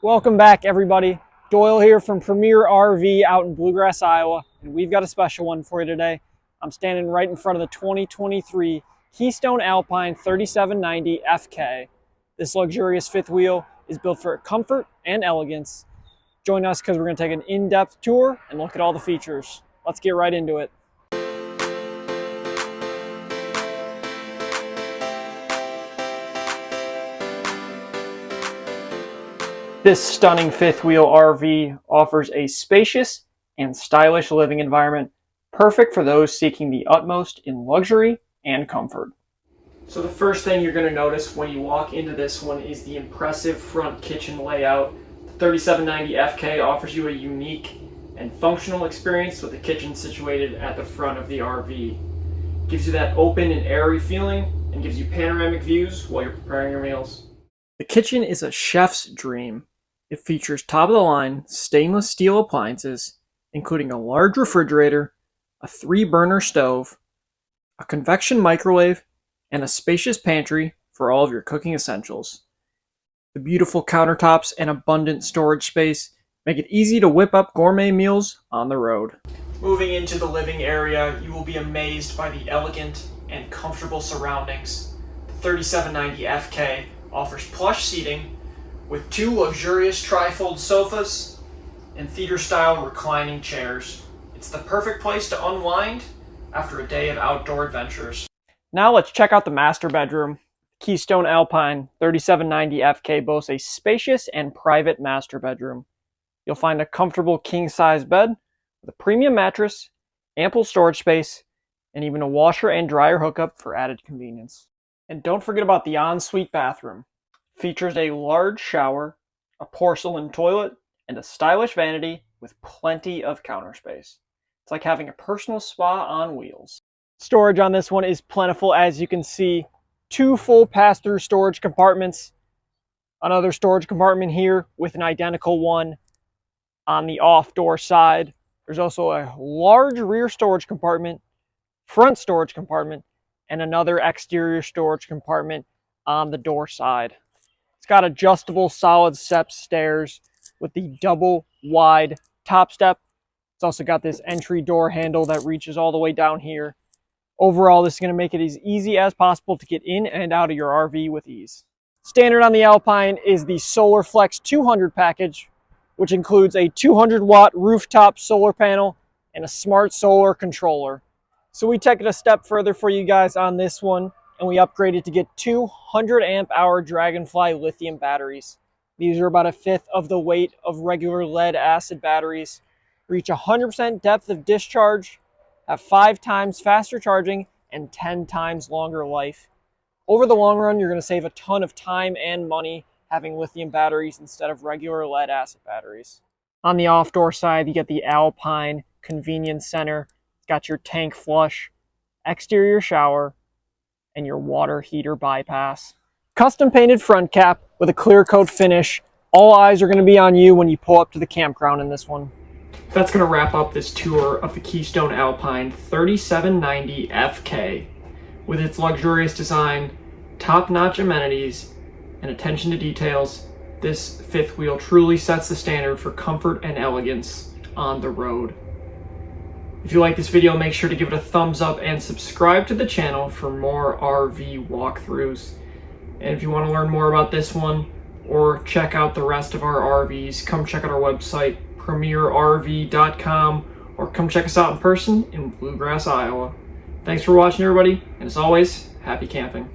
Welcome back, everybody. Doyle here from Premier RV out in Bluegrass, Iowa, and we've got a special one for you today. I'm standing right in front of the 2023 Keystone Alpine 3790 FK. This luxurious fifth wheel is built for comfort and elegance. Join us because we're going to take an in-depth tour and look at all the features. Let's get right into it. This stunning fifth wheel RV offers a spacious and stylish living environment, perfect for those seeking the utmost in luxury and comfort. So the first thing you're going to notice when you walk into this one is the impressive front kitchen layout. The 3790 FK offers you a unique and functional experience with the kitchen situated at the front of the RV. It gives you that open and airy feeling and gives you panoramic views while you're preparing your meals. The kitchen is a chef's dream. It features top-of-the-line stainless steel appliances, including a large refrigerator, a 3-burner stove, a convection microwave, and a spacious pantry for all of your cooking essentials. The beautiful countertops and abundant storage space make it easy to whip up gourmet meals on the road. Moving into the living area, you will be amazed by the elegant and comfortable surroundings. The 3790 FK offers plush seating with 2 luxurious tri-fold sofas and theater-style reclining chairs. It's the perfect place to unwind after a day of outdoor adventures. Now let's check out the master bedroom. Keystone Alpine 3790 FK boasts a spacious and private master bedroom. You'll find a comfortable king-size bed with a premium mattress, ample storage space, and even a washer and dryer hookup for added convenience. And don't forget about the ensuite bathroom. Features a large shower, a porcelain toilet, and a stylish vanity with plenty of counter space. It's like having a personal spa on wheels. Storage on this one is plentiful, as you can see. 2 full pass-through storage compartments, another storage compartment here with an identical one on the off-door side. There's also a large rear storage compartment, front storage compartment, and another exterior storage compartment on the door side. It's got adjustable solid step stairs with the double wide top step. It's also got this entry door handle that reaches all the way down here. Overall, this is going to make it as easy as possible to get in and out of your RV with ease. Standard on the Alpine is the Solar Flex 200 package, which includes a 200-watt rooftop solar panel and a smart solar controller. So we took it a step further for you guys on this one, and we upgraded to get 200 amp hour Dragonfly lithium batteries. These are about 1/5 of the weight of regular lead acid batteries, reach 100% depth of discharge, have 5 times faster charging, and 10 times longer life. Over the long run, you're going to save a ton of time and money having lithium batteries instead of regular lead acid batteries. On the off-door side, you get the Alpine Convenience Center. It's got your tank flush, exterior shower, and your water heater bypass. Custom painted front cap with a clear coat finish. All eyes are going to be on you when you pull up to the campground in this one. That's going to wrap up this tour of the Keystone Alpine 3790 FK. With its luxurious design, top-notch amenities, and attention to details, this fifth wheel truly sets the standard for comfort and elegance on the road. If you like this video, make sure to give it a thumbs up and subscribe to the channel for more RV walkthroughs. And if you want to learn more about this one or check out the rest of our RVs, come check out our website, premierrv.com, or come check us out in person in Bluegrass, Iowa. Thanks for watching, everybody, and as always, happy camping.